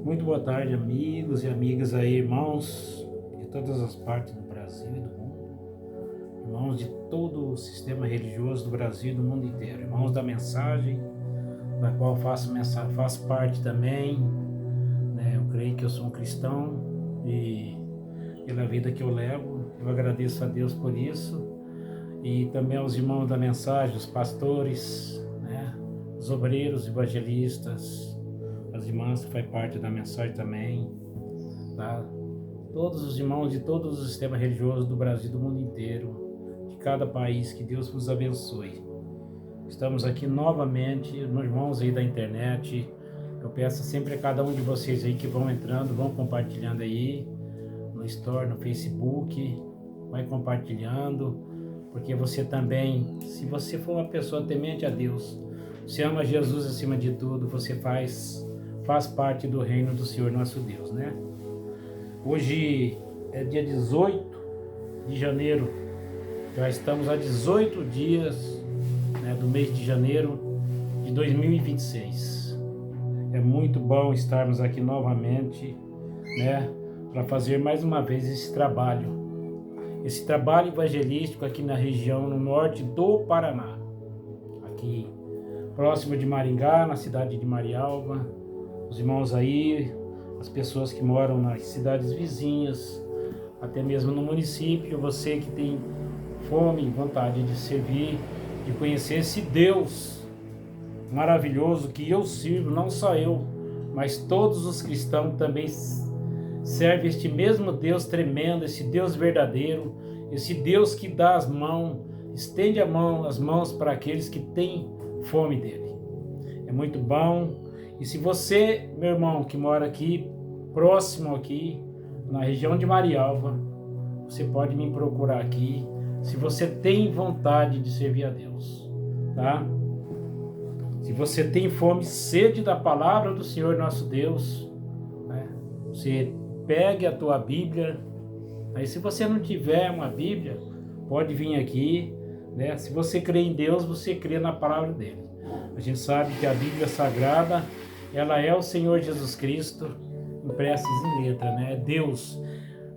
Muito boa tarde, amigos e amigas aí, irmãos de todas as partes do Brasil e do mundo, irmãos de todo o sistema religioso do Brasil e do mundo inteiro, irmãos da mensagem, da qual faço parte também, né? Eu creio que eu sou um cristão e pela vida que eu levo, eu agradeço a Deus por isso e também aos irmãos da mensagem, os pastores, né? Os obreiros, evangelistas, as irmãs que fazem parte da mensagem também, tá? Todos os irmãos de todos os sistemas religiosos do Brasil e do mundo inteiro, de cada país, que Deus vos abençoe. Estamos aqui novamente, meus irmãos aí da internet, eu peço sempre a cada um de vocês aí que vão entrando, vão compartilhando aí, no Store, no Facebook, vai compartilhando, porque você também, se você for uma pessoa temente a Deus, você ama Jesus acima de tudo, você faz parte do reino do Senhor nosso Deus, né? Hoje é dia 18 de janeiro, já estamos a 18 dias, né, do mês de janeiro de 2026. É muito bom estarmos aqui novamente, né, para fazer mais uma vez esse trabalho evangelístico aqui na região, no norte do Paraná, aqui próximo de Maringá, na cidade de Marialva. Os irmãos aí, as pessoas que moram nas cidades vizinhas, até mesmo no município, você que tem fome e vontade de servir, de conhecer esse Deus maravilhoso que eu sirvo, não só eu, mas todos os cristãos também servem este mesmo Deus tremendo, esse Deus verdadeiro, esse Deus que dá as mãos, estende as mãos para aqueles que têm fome dele. É muito bom. E se você, meu irmão, que mora aqui, próximo aqui, na região de Marialva, você pode me procurar aqui, se você tem vontade de servir a Deus, tá? Se você tem fome e sede da palavra do Senhor nosso Deus, né? Você pegue a tua Bíblia, aí se você não tiver uma Bíblia, pode vir aqui, né? Se você crê em Deus, você crê na palavra dele. A gente sabe que a Bíblia Sagrada, ela é o Senhor Jesus Cristo, impressos em letra, né? É Deus.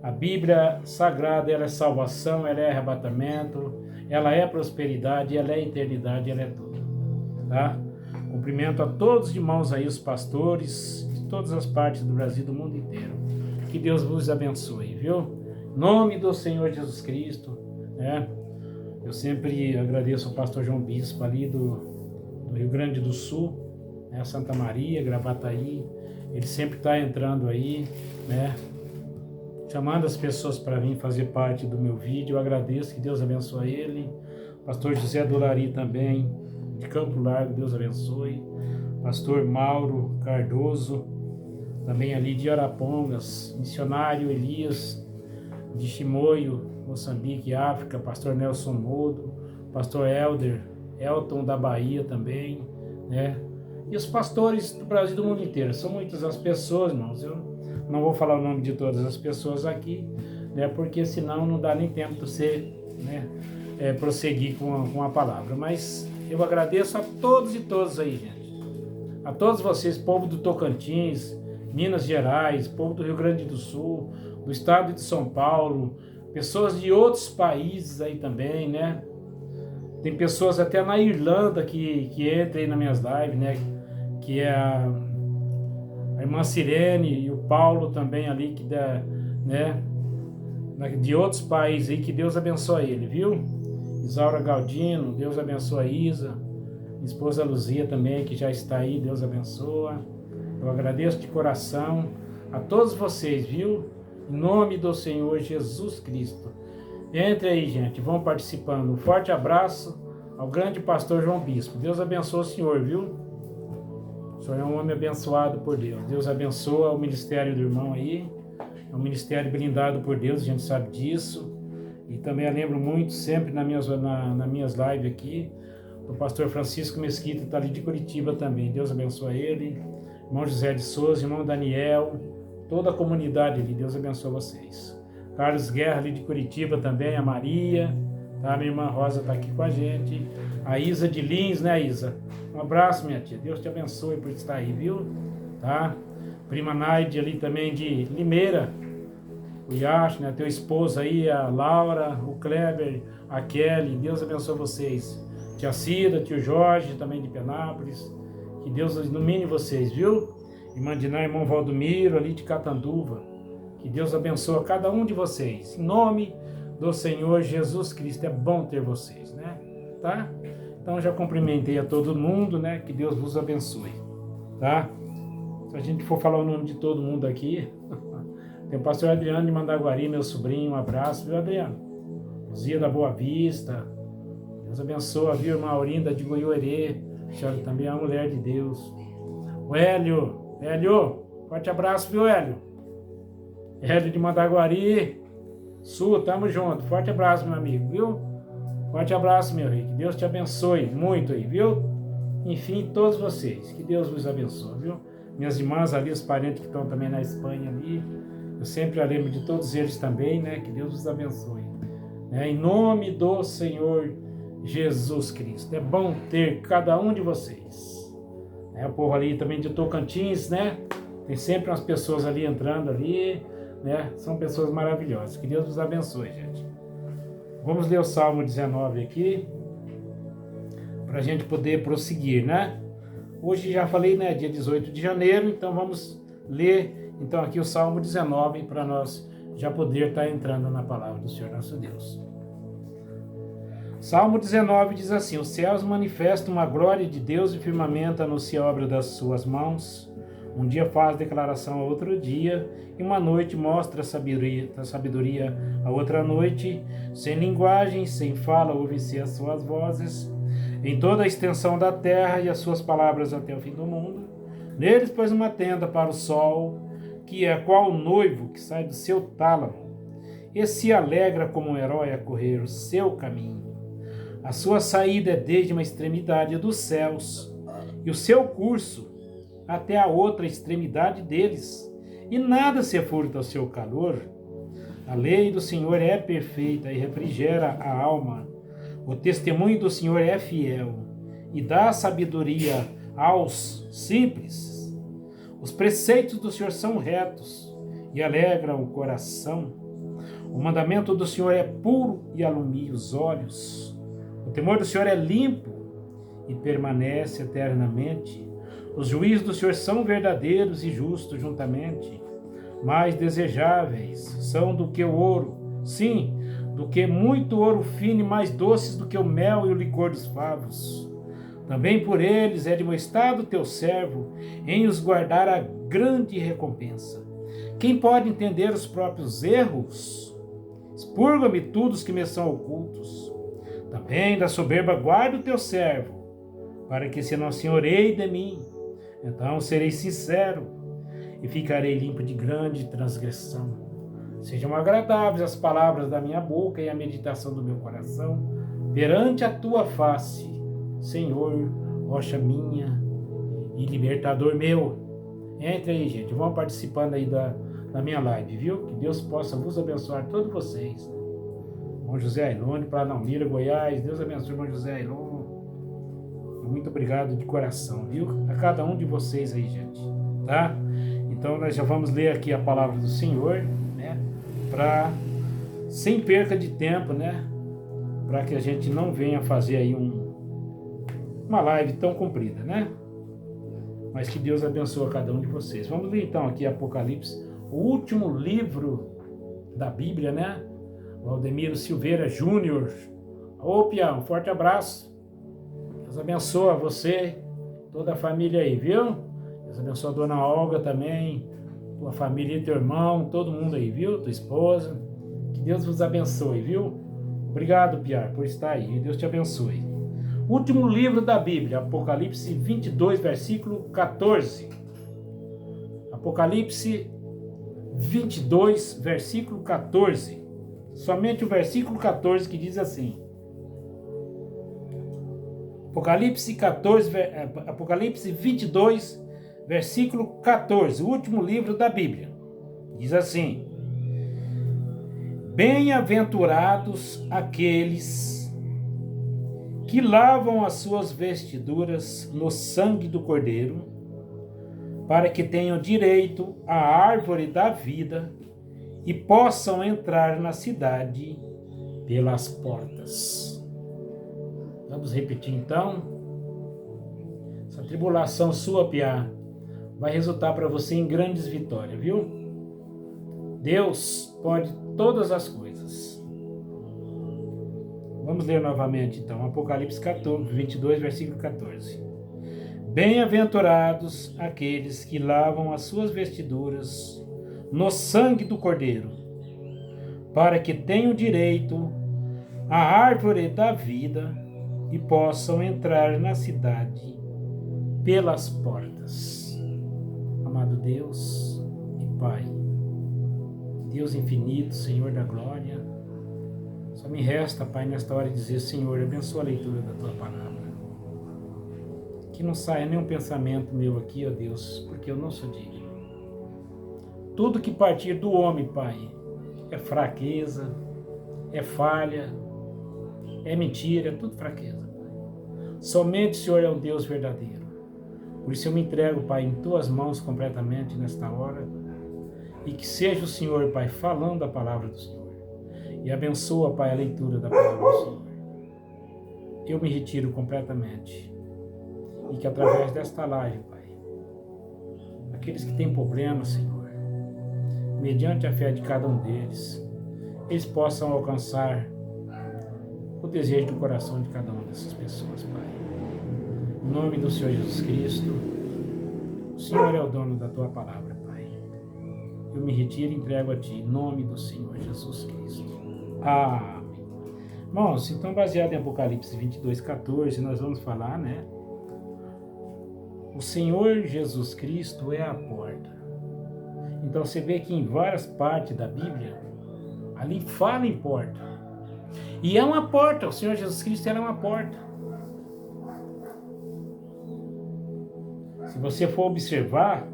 A Bíblia Sagrada, ela é salvação, ela é arrebatamento, ela é prosperidade, ela é eternidade, ela é tudo, tá? Cumprimento a todos os irmãos aí, os pastores, de todas as partes do Brasil e do mundo inteiro. Que Deus vos abençoe, viu? Em nome do Senhor Jesus Cristo, né? Eu sempre agradeço ao pastor João Bispo ali do Rio Grande do Sul, né, Santa Maria, Gravataí. Ele sempre está entrando aí, né, chamando as pessoas para vir fazer parte do meu vídeo. Eu agradeço, que Deus abençoe ele. Pastor José Dolari também, de Campo Largo, Deus abençoe. Pastor Mauro Cardoso, também ali de Arapongas. Missionário Elias, de Chimoio, Moçambique, África. Pastor Nelson Modo, Pastor Elton da Bahia também, né? E os pastores do Brasil e do mundo inteiro. São muitas as pessoas, irmãos. Eu não vou falar o nome de todas as pessoas aqui, né? Porque senão não dá nem tempo de você, né, prosseguir com a palavra. Mas eu agradeço a todos e todas aí, gente. A todos vocês, povo do Tocantins, Minas Gerais, povo do Rio Grande do Sul, do estado de São Paulo, pessoas de outros países aí também, né? Tem pessoas até na Irlanda que entram aí nas minhas lives, né? Que é a irmã Sirene e o Paulo também ali, que dá, né? De outros países aí, que Deus abençoe ele, viu? Isaura Galdino, Deus abençoe a Isa. Minha esposa Luzia também, que já está aí, Deus abençoa. Eu agradeço de coração a todos vocês, viu? Em nome do Senhor Jesus Cristo. Entre aí, gente, vão participando. Um forte abraço ao grande pastor João Bispo. Deus abençoe o senhor, viu? O senhor é um homem abençoado por Deus. Deus abençoa o ministério do irmão aí. É um ministério blindado por Deus, a gente sabe disso. E também eu lembro muito, sempre nas minhas lives aqui, o pastor Francisco Mesquita, está ali de Curitiba também. Deus abençoe ele. Irmão José de Souza, irmão Daniel, toda a comunidade ali. Deus abençoe vocês. Carlos Guerra ali de Curitiba também, a Maria, tá? Minha irmã Rosa está aqui com a gente. A Isa de Lins, né, Isa? Um abraço, minha tia. Deus te abençoe por estar aí, viu? Tá? prima Naide ali também de Limeira, o Yash, né? Teu esposo aí, a Laura, o Kleber, a Kelly, Deus abençoe vocês. Tia Cida, tio Jorge, também de Penápolis, que Deus ilumine vocês, viu? Irmã Diná, irmão Valdomiro, ali de Catanduva, que Deus abençoe cada um de vocês. Em nome do Senhor Jesus Cristo, é bom ter vocês, né? Tá? Então já cumprimentei a todo mundo, né? Que Deus vos abençoe, tá? Se a gente for falar o nome de todo mundo aqui, tem o pastor Adriano de Mandaguari, meu sobrinho, um abraço, viu, Adriano? Zia da Boa Vista, Deus abençoe, viu, irmã Aurinda de Goiôerê, a senhora também é uma mulher de Deus. O Hélio, forte abraço, viu, Hélio? Hélio de Mandaguari, Sul, tamo junto, forte abraço, meu amigo, viu? Forte abraço, meu rei, que Deus te abençoe muito aí, viu? Enfim, todos vocês, que Deus vos abençoe, viu? Minhas irmãs ali, os parentes que estão também na Espanha ali, eu sempre lembro de todos eles também, né? Que Deus os abençoe. Em nome do Senhor Jesus Cristo. É bom ter cada um de vocês. O povo ali também de Tocantins, né? Tem sempre umas pessoas ali entrando ali, né? São pessoas maravilhosas. Que Deus os abençoe, gente. Vamos ler o Salmo 19 aqui, para a gente poder prosseguir, né? Hoje já falei, né? Dia 18 de janeiro, então vamos ler então aqui o Salmo 19 para nós já poder estar entrando na palavra do Senhor nosso Deus. Salmo 19 diz assim: os céus manifestam a glória de Deus e o firmamento anuncia a obra das suas mãos. Um dia faz declaração a outro dia, e uma noite mostra a sabedoria a outra noite. Sem linguagem, sem fala, ouvem-se as suas vozes. Em toda a extensão da terra e as suas palavras até o fim do mundo. Neles pôs uma tenda para o sol, que é qual noivo que sai do seu tálamo, e se alegra como um herói a correr o seu caminho. A sua saída é desde uma extremidade dos céus, e o seu curso até a outra extremidade deles, e nada se furta ao seu calor. A lei do Senhor é perfeita e refrigera a alma. O testemunho do Senhor é fiel e dá sabedoria aos simples. Os preceitos do Senhor são retos e alegram o coração. O mandamento do Senhor é puro e alumia os olhos. O temor do Senhor é limpo e permanece eternamente. Os juízos do Senhor são verdadeiros e justos juntamente. Mais desejáveis são do que o ouro, sim, do que muito ouro fino, e mais doces do que o mel e o licor dos favos. Também por eles é demonstrado teu servo, em os guardar a grande recompensa. Quem pode entender os próprios erros? Expurga-me tudo os que me são ocultos. Também da soberba guarda o teu servo, para que se não senhoreie de mim. Então serei sincero e ficarei limpo de grande transgressão. Sejam agradáveis as palavras da minha boca e a meditação do meu coração perante a tua face, Senhor, rocha minha e libertador meu. Entre aí, gente, vão participando aí da minha live, viu? Que Deus possa vos abençoar todos vocês. Irmão José Ailone, Planalmira, Goiás, Deus abençoe, irmão José Ailone. Muito obrigado de coração, viu? A cada um de vocês aí, gente, tá? Então nós já vamos ler aqui a palavra do Senhor, né? Sem perca de tempo, né? Para que a gente não venha fazer aí uma live tão comprida, né? Mas que Deus abençoe a cada um de vocês. Vamos ler então aqui Apocalipse, o último livro da Bíblia, né? Valdemiro Silveira Júnior. Ô, Pião, um forte abraço. Deus abençoe a você, toda a família aí, viu? Deus abençoe a dona Olga também, tua família, teu irmão, todo mundo aí, viu? Tua esposa. Que Deus vos abençoe, viu? Obrigado, Piar, por estar aí. Deus te abençoe. Último livro da Bíblia, Apocalipse 22, versículo 14. Apocalipse 22, versículo 14. Somente o versículo 14 que diz assim. Apocalipse 22, versículo 14, o último livro da Bíblia. Diz assim: bem-aventurados aqueles que lavam as suas vestiduras no sangue do Cordeiro, para que tenham direito à árvore da vida e possam entrar na cidade pelas portas. Vamos repetir então? Essa tribulação sua, Piá, vai resultar para você em grandes vitórias, viu? Deus pode todas as coisas. Vamos ler novamente então, Apocalipse 22, versículo 14. Bem-aventurados aqueles que lavam as suas vestiduras no sangue do Cordeiro, para que tenham direito à árvore da vida e possam entrar na cidade pelas portas. Amado Deus e Pai, Deus infinito, Senhor da glória, só me resta, Pai, nesta hora dizer: Senhor, abençoa a leitura da Tua palavra. Que não saia nenhum pensamento meu aqui, ó Deus, porque eu não sou digno. Tudo que partir do homem, Pai, é fraqueza, é falha, é mentira, é tudo fraqueza. Somente o Senhor é um Deus verdadeiro. Por isso eu me entrego, Pai, em Tuas mãos completamente nesta hora, e que seja o Senhor, Pai, falando a palavra do Senhor. E abençoa, Pai, a leitura da palavra do Senhor. Eu me retiro completamente. E que através desta live, Pai, aqueles que têm problemas, Senhor, mediante a fé de cada um deles, eles possam alcançar o desejo do coração de cada uma dessas pessoas, Pai. Em nome do Senhor Jesus Cristo, o Senhor é o dono da Tua palavra, Pai. Eu me retiro e entrego a Ti, em nome do Senhor Jesus Cristo. Amém. Irmãos, então baseado em Apocalipse 22, 14, nós vamos falar, né? O Senhor Jesus Cristo é a porta. Então você vê que em várias partes da Bíblia, ali fala em porta. E é uma porta, o Senhor Jesus Cristo era uma porta. Se você for observar,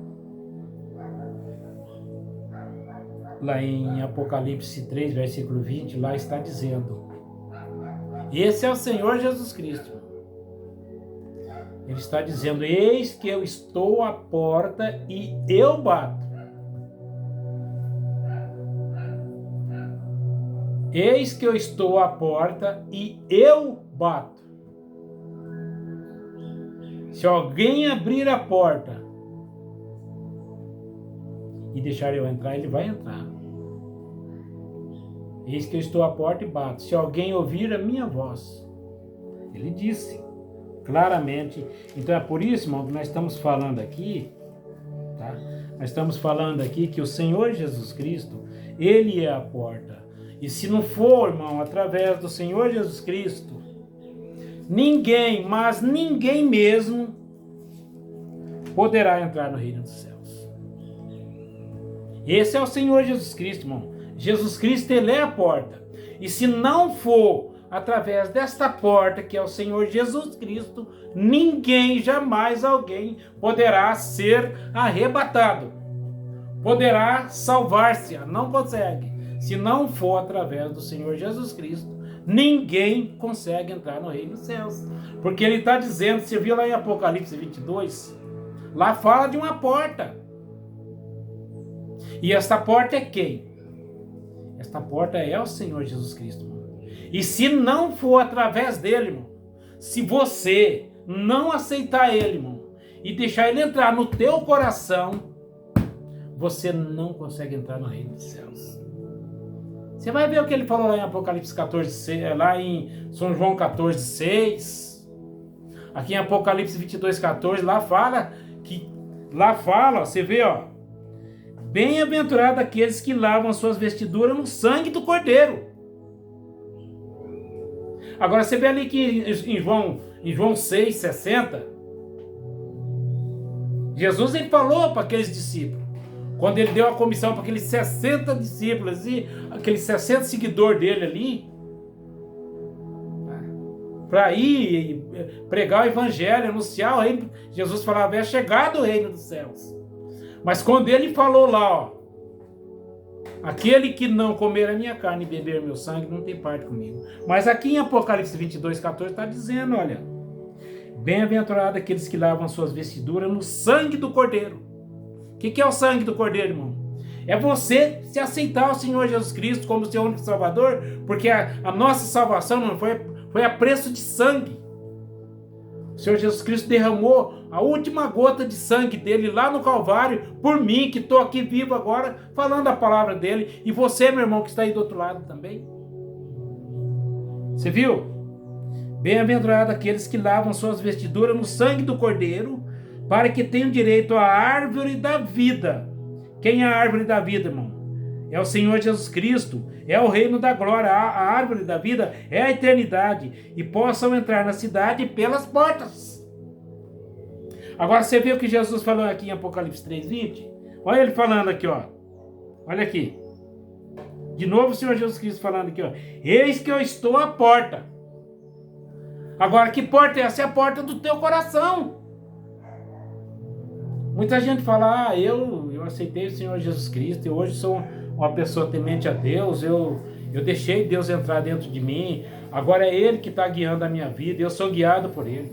lá em Apocalipse 3, versículo 20, lá está dizendo: esse é o Senhor Jesus Cristo. Ele está dizendo: eis que eu estou à porta e eu bato. Eis que eu estou à porta e eu bato. Se alguém abrir a porta e deixar eu entrar, ele vai entrar. Eis que eu estou à porta e bato. Se alguém ouvir a minha voz, ele disse claramente. Então é por isso, irmão, que nós estamos falando aqui, tá? Nós estamos falando aqui que o Senhor Jesus Cristo, Ele é a porta. E se não for, irmão, através do Senhor Jesus Cristo, ninguém, mas ninguém mesmo, poderá entrar no reino dos céus. Esse é o Senhor Jesus Cristo, irmão. Jesus Cristo, Ele é a porta. E se não for através desta porta, que é o Senhor Jesus Cristo, ninguém, jamais alguém poderá ser arrebatado. Poderá salvar-se, não consegue. Se não for através do Senhor Jesus Cristo, ninguém consegue entrar no reino dos céus. Porque Ele está dizendo, você viu lá em Apocalipse 22, lá fala de uma porta. E esta porta é quem? Esta porta é o Senhor Jesus Cristo. E se não for através dele, irmão, se você não aceitar ele, irmão, e deixar ele entrar no teu coração, você não consegue entrar no reino dos céus. Você vai ver o que ele falou lá em Apocalipse 14, lá em São João 14, 6. Aqui em Apocalipse 22, 14, lá fala, ó, você vê, ó. Bem-aventurado aqueles que lavam suas vestiduras no sangue do Cordeiro. Agora você vê ali que em João 6, 60, Jesus ele falou para aqueles discípulos, quando ele deu a comissão para aqueles 60 discípulos e aqueles 60 seguidores dele ali, para ir pregar o evangelho, anunciar o reino. Jesus falava: é chegado o reino dos céus. Mas quando ele falou lá, ó, aquele que não comer a minha carne e beber meu sangue não tem parte comigo. Mas aqui em Apocalipse 22, 14 está dizendo, olha, bem-aventurado aqueles que lavam suas vestiduras no sangue do Cordeiro. que é o sangue do Cordeiro, irmão? É você se aceitar o Senhor Jesus Cristo como seu único Salvador, porque a nossa salvação não foi a preço de sangue. O Senhor Jesus Cristo derramou a última gota de sangue dele lá no Calvário por mim, que estou aqui vivo agora, falando a palavra dele, e você, meu irmão, que está aí do outro lado também. Você viu? Bem-aventurado aqueles que lavam suas vestiduras no sangue do Cordeiro, para que tenham direito à árvore da vida. Quem é a árvore da vida, irmão? É o Senhor Jesus Cristo, é o reino da glória, a árvore da vida é a eternidade, e possam entrar na cidade pelas portas. Agora você vê o que Jesus falou aqui em Apocalipse 3:20? Olha ele falando aqui, ó. Olha aqui. De novo o Senhor Jesus Cristo falando aqui, ó. Eis que eu estou à porta. Agora, que porta é essa? É a porta do teu coração. Muita gente fala, eu aceitei o Senhor Jesus Cristo, eu hoje sou uma pessoa temente a Deus, eu deixei Deus entrar dentro de mim, agora é Ele que está guiando a minha vida, eu sou guiado por Ele.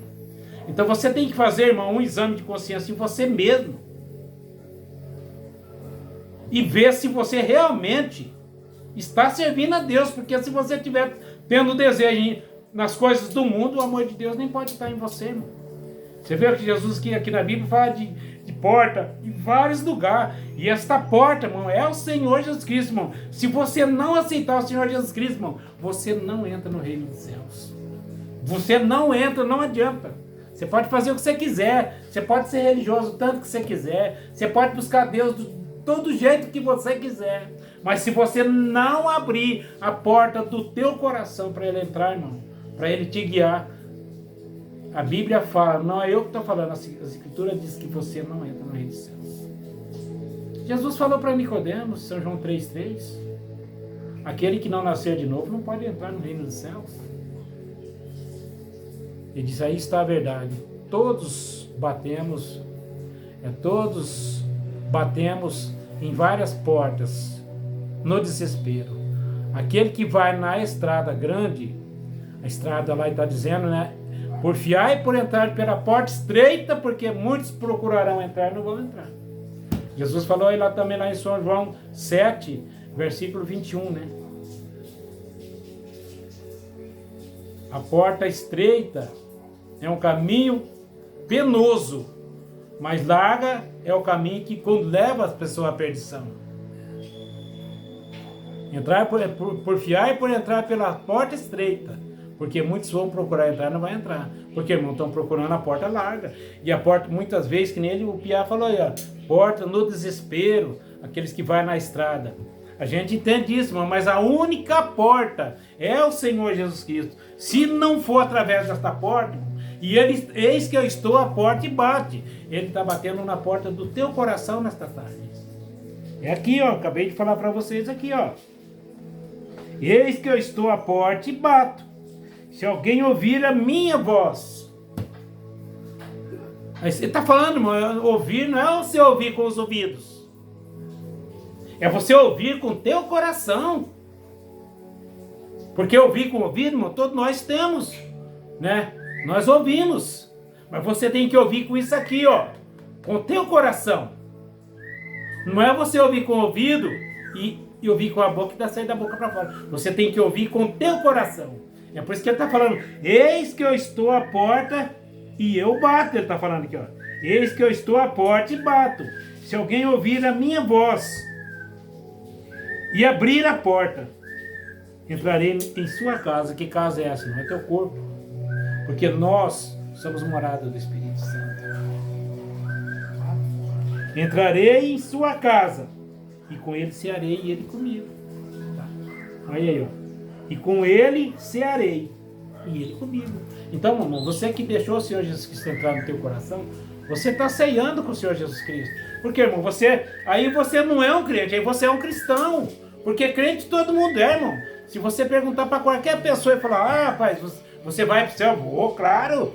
Então você tem que fazer, irmão, um exame de consciência em você mesmo. E ver se você realmente está servindo a Deus, porque se você estiver tendo desejo nas coisas do mundo, o amor de Deus nem pode estar em você, irmão. Você vê que Jesus aqui na Bíblia fala de porta em vários lugares. E esta porta, irmão, é o Senhor Jesus Cristo, irmão. Se você não aceitar o Senhor Jesus Cristo, irmão, você não entra no reino dos céus. Você não entra, não adianta. Você pode fazer o que você quiser. Você pode ser religioso o tanto que você quiser. Você pode buscar Deus do todo jeito que você quiser. Mas se você não abrir a porta do teu coração para Ele entrar, irmão, para Ele te guiar, a Bíblia fala, não é eu que estou falando, as Escrituras diz que você não entra no reino dos céus. Jesus falou para Nicodemos, São João 3:3, aquele que não nascer de novo não pode entrar no reino dos céus. Ele diz, aí está a verdade, todos batemos em várias portas, no desespero. Aquele que vai na estrada grande, a estrada lá está dizendo, né? Porfiai por entrar pela porta estreita, porque muitos procurarão entrar e não vão entrar. Jesus falou aí lá também, lá em São João 7, versículo 21, né? A porta estreita é um caminho penoso, mas larga é o caminho que leva as pessoas à perdição. Porfiai por entrar pela porta estreita, porque muitos vão procurar entrar e não vai entrar. Porque, irmão, estão procurando a porta larga. E a porta, muitas vezes, que nem ele, o Piá falou aí, ó, porta no desespero, aqueles que vai na estrada. A gente entende isso, irmão, mas a única porta é o Senhor Jesus Cristo. Se não for através desta porta, e ele, eis que eu estou à porta e bate. Ele está batendo na porta do teu coração nesta tarde. É aqui, ó, acabei de falar para vocês aqui, ó. Eis que eu estou à porta e bato. Se alguém ouvir a minha voz. Aí você está falando, irmão, ouvir não é você ouvir com os ouvidos. É você ouvir com o teu coração. Porque ouvir com o ouvido, irmão, todos nós temos, né? Nós ouvimos. Mas você tem que ouvir com isso aqui, ó. Com o teu coração. Não é você ouvir com o ouvido e ouvir com a boca e dar sair da boca para fora. Você tem que ouvir com o teu coração. É por isso que ele está falando, eis que eu estou à porta e eu bato. Ele está falando aqui, ó. Eis que eu estou à porta e bato. Se alguém ouvir a minha voz e abrir a porta, entrarei em sua casa. Que casa é essa? Não é teu corpo. Porque nós somos morada do Espírito Santo. Entrarei em sua casa e com ele cearei e ele comigo. Tá. Olha aí, ó. E com ele cearei e ele comigo. Então, irmão, você que deixou o Senhor Jesus Cristo entrar no teu coração, você está ceando com o Senhor Jesus Cristo. Porque, irmão, aí você não é um crente, aí você é um cristão. Porque crente todo mundo é, irmão. Se você perguntar para qualquer pessoa e falar, rapaz, você vai para o céu? Vou, claro.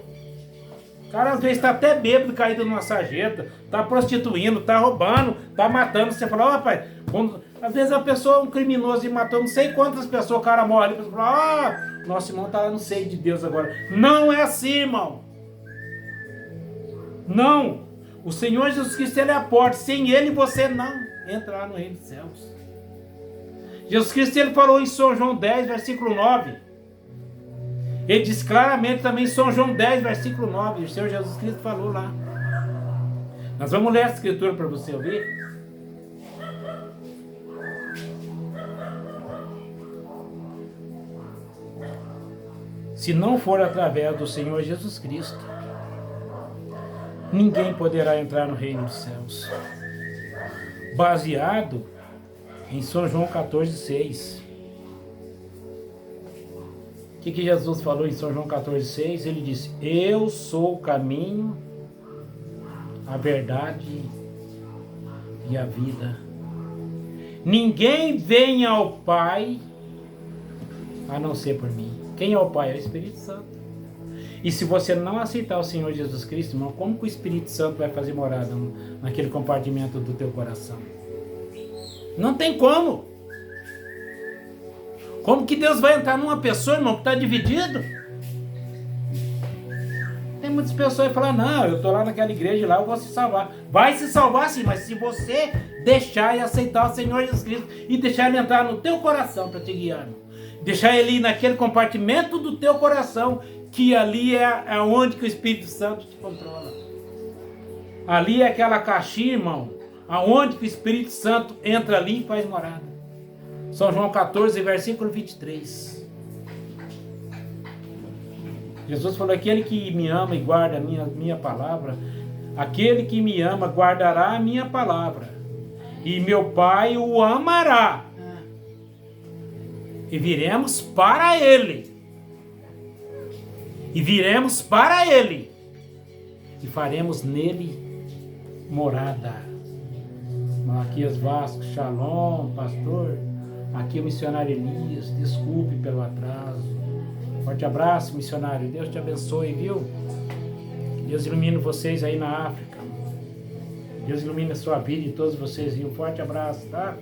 O cara às vezes está até bêbado, caído numa sarjeta, está prostituindo, está roubando, está matando. Você fala, rapaz, às vezes a pessoa é um criminoso e matou não sei quantas pessoas, o cara morre, você fala, nosso irmão está no seio de Deus agora. Não é assim, irmão. Não. O Senhor Jesus Cristo, Ele é a porta. Sem Ele você não entrará no reino dos céus. Jesus Cristo, Ele falou em São João 10, versículo 9. Ele diz claramente também em São João 10, versículo 9. O Senhor Jesus Cristo falou lá. Nós vamos ler essa escritura para você ouvir. Se não for através do Senhor Jesus Cristo, ninguém poderá entrar no reino dos céus. Baseado em São João 14, 6. O que Jesus falou em São João 14, 6? Ele disse: eu sou o caminho, a verdade e a vida. Ninguém vem ao Pai a não ser por mim. Quem é o Pai? É o Espírito Santo. E se você não aceitar o Senhor Jesus Cristo, irmão, como que o Espírito Santo vai fazer morada naquele compartimento do teu coração? Não tem como. Como que Deus vai entrar numa pessoa, irmão, que está dividido? Tem muitas pessoas que falam: não, eu estou lá naquela igreja lá, eu vou se salvar. Vai se salvar sim, mas se você deixar e aceitar o Senhor Jesus Cristo e deixar Ele entrar no teu coração para te guiar, irmão. Deixar Ele ir naquele compartimento do teu coração, que ali é onde que o Espírito Santo te controla. Ali é aquela caixinha, irmão, aonde que o Espírito Santo entra ali e faz morada. São João 14, versículo 23. Jesus falou: aquele que me ama e guarda a minha palavra, aquele que me ama guardará a minha palavra, e meu Pai o amará, e viremos para Ele. E viremos para Ele, e faremos nele morada. Marquinhos Vasco, Shalom, pastor. Aqui é o missionário Elias, desculpe pelo atraso. Forte abraço, missionário. Deus te abençoe, viu? Deus ilumine vocês aí na África. Deus ilumine a sua vida e todos vocês, viu? Forte abraço, tá?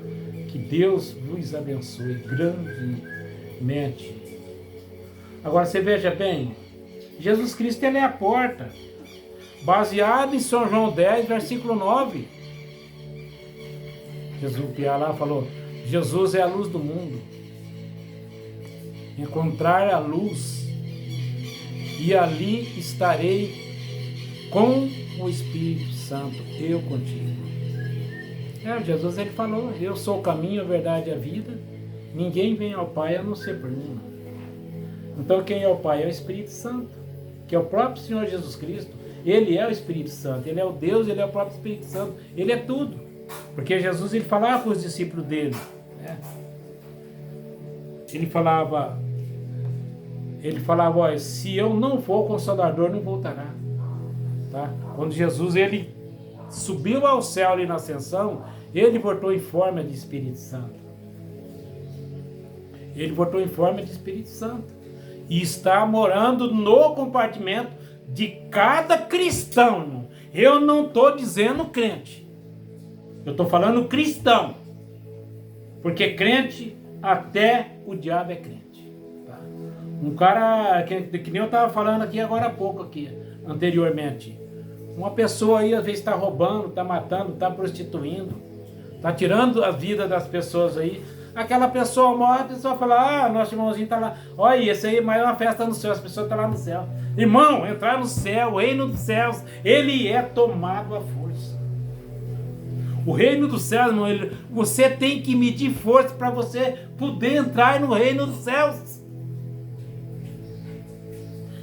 Que Deus vos abençoe grandemente. Agora você veja bem, Jesus Cristo, Ele é a porta. Baseado em São João 10, versículo 9. Jesus Piá lá falou: Jesus é a luz do mundo. Encontrar a luz, e ali estarei com o Espírito Santo, eu contigo. Jesus, Ele falou: eu sou o caminho, a verdade e a vida. Ninguém vem ao Pai a não ser por mim. Então quem é o Pai? É o Espírito Santo, que é o próprio Senhor Jesus Cristo. Ele é o Espírito Santo, Ele é o Deus, Ele é o próprio Espírito Santo, Ele é tudo. Porque Jesus, Ele falava para os discípulos dele, né? Ele falava: olha, se eu não for, o Consolador não voltará. Tá? Quando Jesus, Ele subiu ao céu ali na ascensão, Ele voltou em forma de Espírito Santo. Ele voltou em forma de Espírito Santo. E está morando no compartimento de cada cristão, irmão. Eu não estou dizendo crente. Eu estou falando cristão. Porque crente, até o diabo é crente. Tá? Um cara, que nem eu estava falando aqui agora há pouco, aqui, anteriormente. Uma pessoa aí, às vezes, está roubando, está matando, está prostituindo, está tirando a vida das pessoas aí. Aquela pessoa morre, a pessoa fala: nosso irmãozinho está lá. Olha, esse aí é mais uma festa no céu, as pessoas estão lá no céu. Irmão, entrar no céu, o reino dos céus, ele é tomado à força. O reino dos céus, irmão, você tem que medir força para você poder entrar no reino dos céus.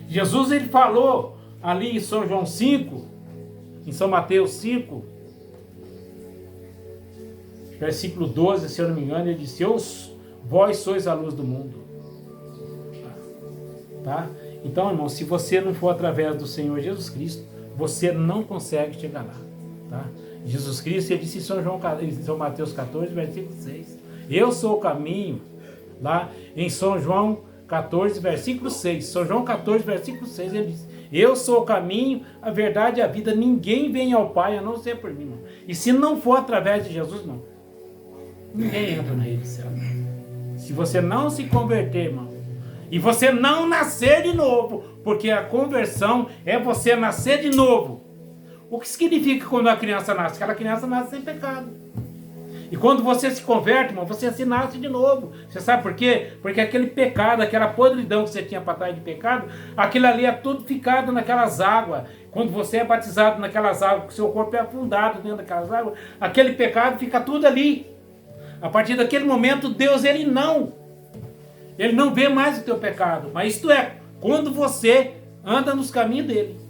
Jesus, ele falou ali em São João 5, em São Mateus 5, versículo 12, se eu não me engano, ele disse: vós sois a luz do mundo. Tá? Então, irmão, se você não for através do Senhor Jesus Cristo, você não consegue chegar lá. Tá? Jesus Cristo, ele disse em São Mateus 14, versículo 6. Eu sou o caminho. Lá em São João 14, versículo 6. São João 14, versículo 6, ele diz: eu sou o caminho, a verdade e a vida. Ninguém vem ao Pai a não ser por mim, irmão. E se não for através de Jesus, irmão, ninguém entra no reino do céu. Se você não se converter, irmão, e você não nascer de novo, porque a conversão é você nascer de novo. O que significa quando a criança nasce? Aquela criança nasce sem pecado. E quando você se converte, irmão, você se nasce de novo. Você sabe por quê? Porque aquele pecado, aquela podridão que você tinha para trás de pecado, aquilo ali é tudo ficado naquelas águas. Quando você é batizado naquelas águas, que seu corpo é afundado dentro daquelas águas, aquele pecado fica tudo ali. A partir daquele momento, Deus, ele não vê mais o teu pecado. Mas isto é, quando você anda nos caminhos dele.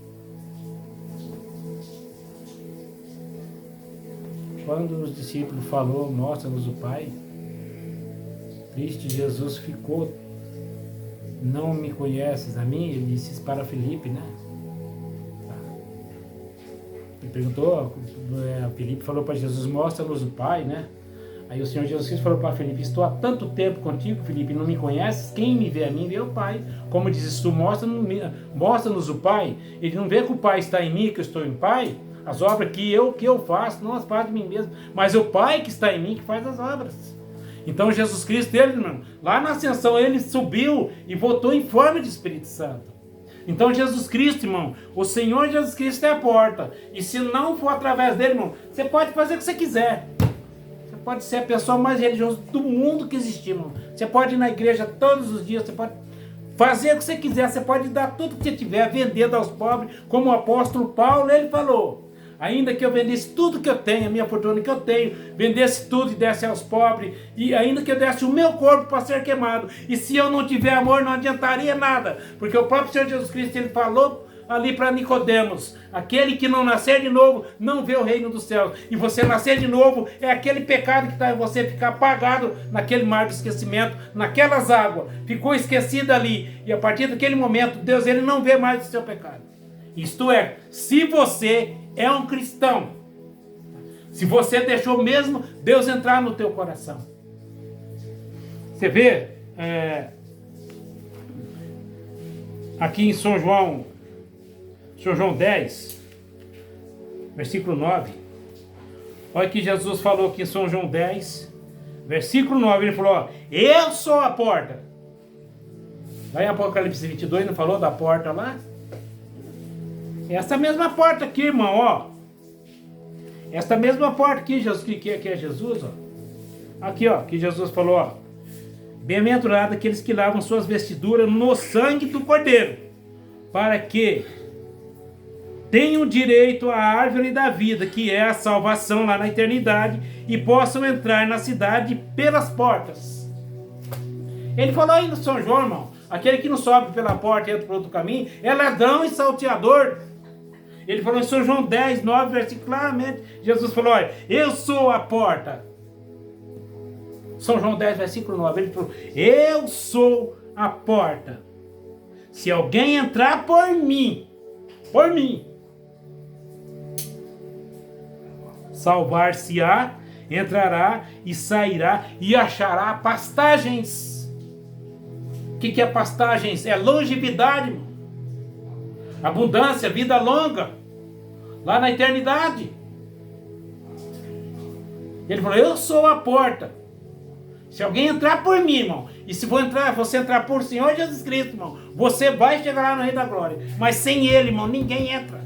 Quando os discípulos falou, mostra-nos o Pai, triste Jesus ficou, não me conheces a mim? Ele disse isso para Filipe, né? Ele perguntou, Filipe falou para Jesus, mostra-nos o Pai, né? Aí o Senhor Jesus Cristo falou para Filipe, estou há tanto tempo contigo, Filipe, não me conheces? Quem me vê a mim, vê o Pai. Como dizes tu, mostra-nos o Pai. Ele não vê que o Pai está em mim, que eu estou em Pai. As obras que eu faço, não as faço de mim mesmo, mas o Pai que está em mim que faz as obras. Então Jesus Cristo, ele, irmão, lá na ascensão, ele subiu e voltou em forma de Espírito Santo. Então Jesus Cristo, irmão, o Senhor Jesus Cristo é a porta. E se não for através dele, irmão, você pode fazer o que você quiser. Você pode ser a pessoa mais religiosa do mundo que existir, irmão. Você pode ir na igreja todos os dias, você pode fazer o que você quiser, você pode dar tudo que você tiver, vendendo aos pobres, como o apóstolo Paulo, ele falou. Ainda que eu vendesse tudo que eu tenho, a minha fortuna que eu tenho, vendesse tudo e desse aos pobres, e ainda que eu desse o meu corpo para ser queimado, e se eu não tiver amor, não adiantaria nada, porque o próprio Senhor Jesus Cristo, ele falou ali para Nicodemos, aquele que não nascer de novo, não vê o reino dos céus, e você nascer de novo, é aquele pecado que está em você ficar apagado naquele mar do esquecimento, naquelas águas, ficou esquecido ali, e a partir daquele momento, Deus, ele não vê mais o seu pecado. Isto é, se você é um cristão, se você deixou mesmo Deus entrar no teu coração. Você vê, aqui em São João 10, versículo 9, olha que Jesus falou aqui em São João 10, versículo 9, ele falou, ó, eu sou a porta. Lá em Apocalipse 22, não falou da porta lá? Essa mesma porta aqui, irmão, ó. Essa mesma porta aqui, Jesus, que é Jesus, ó. Aqui, ó, que Jesus falou, ó. Bem-aventurados aqueles que lavam suas vestiduras no sangue do Cordeiro, para que tenham direito à árvore da vida, que é a salvação lá na eternidade, e possam entrar na cidade pelas portas. Ele falou aí no São João, irmão, aquele que não sobe pela porta e entra por outro caminho, é ladrão e salteador. Ele falou em São João 10, 9, versículo, claramente, Jesus falou, olha, eu sou a porta. São João 10, versículo 9, ele falou, eu sou a porta. Se alguém entrar por mim, salvar-se-á, entrará e sairá e achará pastagens. O que é pastagens? É longevidade, irmão. Abundância, vida longa. Lá na eternidade. Ele falou, eu sou a porta. Se alguém entrar por mim, irmão, e se você entrar por Senhor Jesus Cristo, irmão, você vai chegar lá no Rei da Glória. Mas sem Ele, irmão, ninguém entra.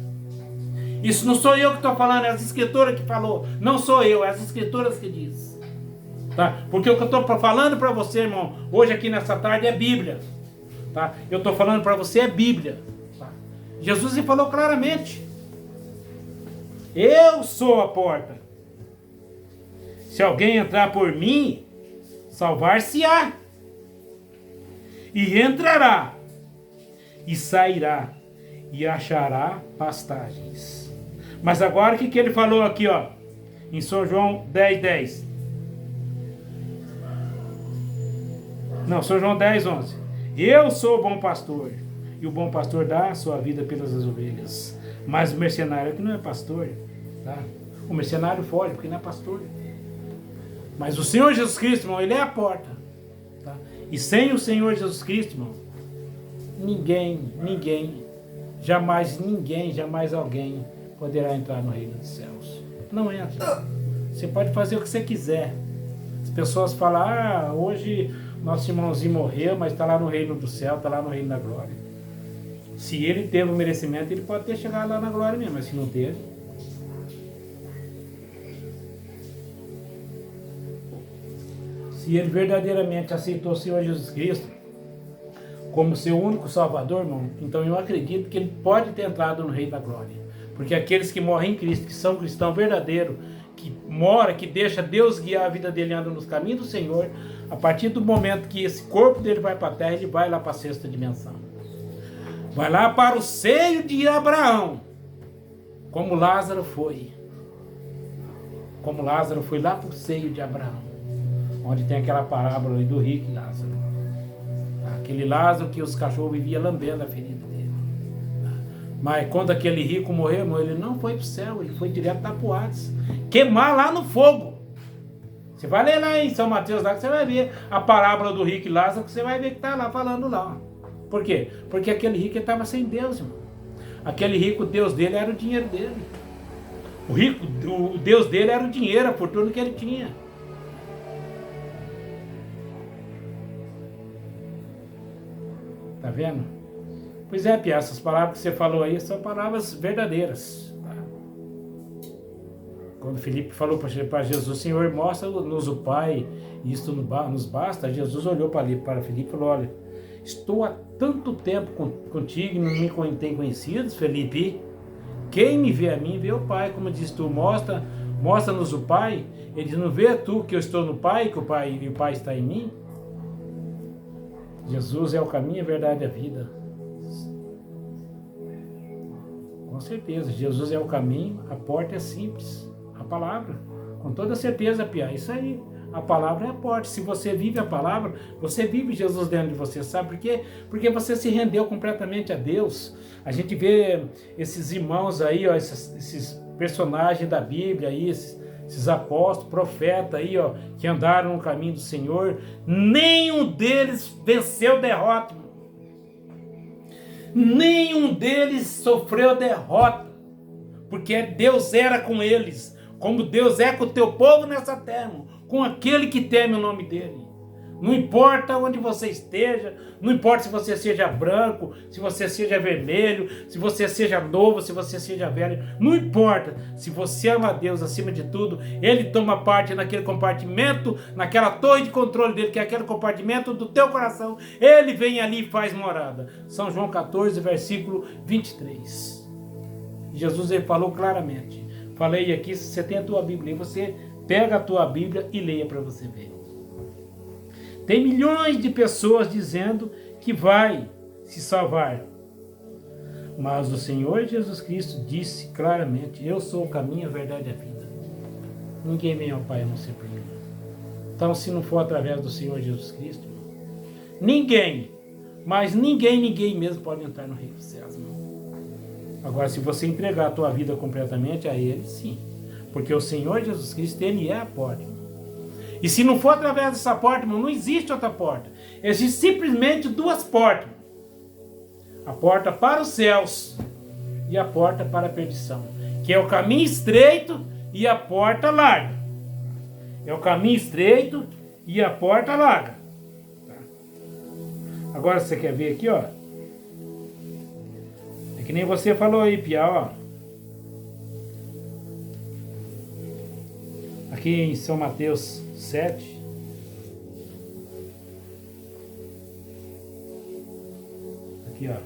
Isso não sou eu que estou falando, é as Escrituras que falou. Não sou eu, é as Escrituras que diz. Tá? Porque o que eu estou falando para você, irmão, hoje aqui nessa tarde é Bíblia. Tá? Eu estou falando para você é Bíblia. Tá? Jesus falou claramente. Eu sou a porta. Se alguém entrar por mim, salvar-se-á. E entrará, e sairá, e achará pastagens. Mas agora o que ele falou aqui, ó, em São João 10, 10. Não, São João 10, 11. Eu sou o bom pastor, e o bom pastor dá a sua vida pelas ovelhas. Mas o mercenário aqui não é pastor, tá? O mercenário foge porque não é pastor. Mas o Senhor Jesus Cristo, irmão, Ele é a porta. Tá? E sem o Senhor Jesus Cristo, irmão, jamais alguém poderá entrar no reino dos céus. Não entra. Você pode fazer o que você quiser. As pessoas falam, hoje nosso irmãozinho morreu, mas está lá no reino do céu, está lá no reino da glória. Se ele teve o merecimento, ele pode ter chegado lá na glória mesmo, mas se não teve, se ele verdadeiramente aceitou o Senhor Jesus Cristo como seu único Salvador, irmão, então eu acredito que ele pode ter entrado no Rei da Glória. Porque aqueles que morrem em Cristo, que são cristãos verdadeiros, que mora, que deixa Deus guiar a vida dele, anda nos caminhos do Senhor, a partir do momento que esse corpo dele vai para a terra, ele vai lá para a sexta dimensão. Vai lá para o seio de Abraão, como Lázaro foi. Como Lázaro foi lá para o seio de Abraão, onde tem aquela parábola ali do rico e Lázaro. Aquele Lázaro que os cachorros viviam lambendo a ferida dele. Mas quando aquele rico morreu, irmão, ele não foi para o céu, ele foi direto para o Hades, queimar lá no fogo. Você vai ler lá em São Mateus, lá que você vai ver a parábola do rico e Lázaro, que você vai ver que está lá falando lá. Por quê? Porque aquele rico estava sem Deus, irmão. Aquele rico, o Deus dele era o dinheiro dele. O rico, o Deus dele era o dinheiro, a fortuna que ele tinha. Tá vendo? Pois é, Pia, essas palavras que você falou aí são palavras verdadeiras. Tá? Quando Felipe falou para Jesus, Senhor, mostra-nos o Pai, e isto nos basta, Jesus olhou para Felipe e falou, olha, estou há tanto tempo contigo e não me tem conhecido, Felipe. Quem me vê a mim, vê o Pai. Como diz tu, mostra-nos o Pai. Ele não vê tu que eu estou no Pai, que o Pai está em mim. Jesus é o caminho, a verdade e a vida. Com certeza, Jesus é o caminho, a porta é simples. A palavra, com toda certeza, Pia, isso aí. A palavra é a porta. Se você vive a palavra, você vive Jesus dentro de você. Sabe por quê? Porque você se rendeu completamente a Deus. A gente vê esses irmãos aí, ó, esses personagens da Bíblia aí, esses apóstolos, profetas aí, ó, que andaram no caminho do Senhor. Nenhum deles venceu derrota. Nenhum deles sofreu derrota. Porque Deus era com eles. Como Deus é com o teu povo nessa terra, com aquele que teme o nome dele. Não importa onde você esteja, não importa se você seja branco, se você seja vermelho, se você seja novo, se você seja velho, não importa. Se você ama a Deus acima de tudo, ele toma parte naquele compartimento, naquela torre de controle dele, que é aquele compartimento do teu coração. Ele vem ali e faz morada. São João 14, versículo 23. Jesus ele falou claramente. Falei aqui, se você tem a tua Bíblia, você pega a tua Bíblia e leia para você ver. Tem milhões de pessoas dizendo que vai se salvar. Mas o Senhor Jesus Cristo disse claramente, eu sou o caminho, a verdade e a vida. Ninguém vem ao Pai a não ser por mim. Então, se não for através do Senhor Jesus Cristo, ninguém, mas ninguém mesmo pode entrar no reino dos céus, irmão. Agora, se você entregar a tua vida completamente a Ele, sim. Porque o Senhor Jesus Cristo, Ele é a porta. Irmão. E se não for através dessa porta, irmão, não existe outra porta. Existem simplesmente duas portas. A porta para os céus e a porta para a perdição. Que é o caminho estreito e a porta larga. É o caminho estreito e a porta larga. Agora você quer ver aqui, ó. É que nem você falou aí, Pia, ó. Aqui em São Mateus 7. Aqui, ó.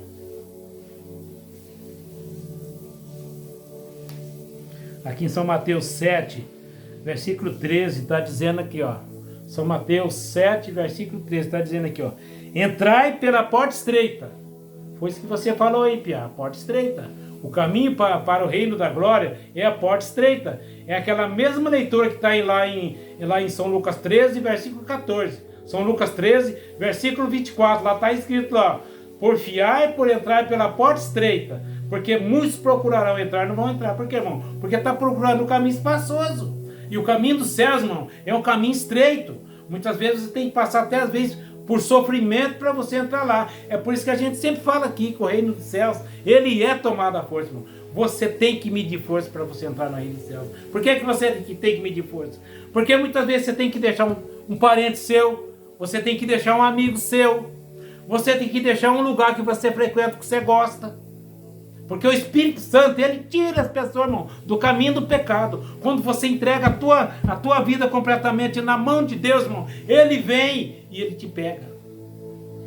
Aqui em São Mateus 7, versículo 13, está dizendo aqui, ó. São Mateus 7, versículo 13, está dizendo aqui, ó. Entrai pela porta estreita. Foi isso que você falou aí, Pia, a porta estreita. O caminho para o reino da glória é a porta estreita. É aquela mesma leitura que está aí lá em São Lucas 13, versículo 14. São Lucas 13, versículo 24. Lá está escrito lá, porfiai por entrar pela porta estreita, porque muitos procurarão entrar, não vão entrar. Por quê, irmão? Porque está procurando um caminho espaçoso. E o caminho dos céus, irmão, é um caminho estreito. Muitas vezes você tem que passar até às vezes por sofrimento para você entrar lá. É por isso que a gente sempre fala aqui que o reino dos céus, ele é tomado à força, irmão. Você tem que medir força para você entrar no reino dos céus. Por que você tem que medir força? Porque muitas vezes você tem que deixar um parente seu, você tem que deixar um amigo seu, você tem que deixar um lugar que você frequenta, que você gosta. Porque o Espírito Santo, ele tira as pessoas, irmão, do caminho do pecado. Quando você entrega a tua vida completamente na mão de Deus, irmão, ele vem e ele te pega.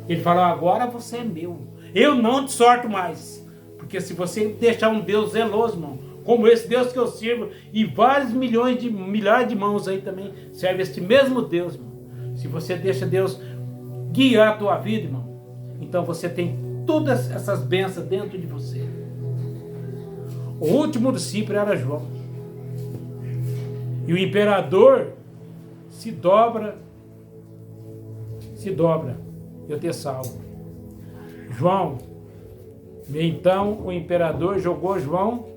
Ele fala, agora você é meu. Eu não te sorto mais. Porque se você deixar um Deus zeloso, irmão, como esse Deus que eu sirvo, e vários milhares de mãos aí também serve este mesmo Deus, irmão. Se você deixa Deus guiar a tua vida, irmão, então você tem todas essas bênçãos dentro de você. O último discípulo era João. E o imperador se dobra, eu te salvo. João, então o imperador jogou João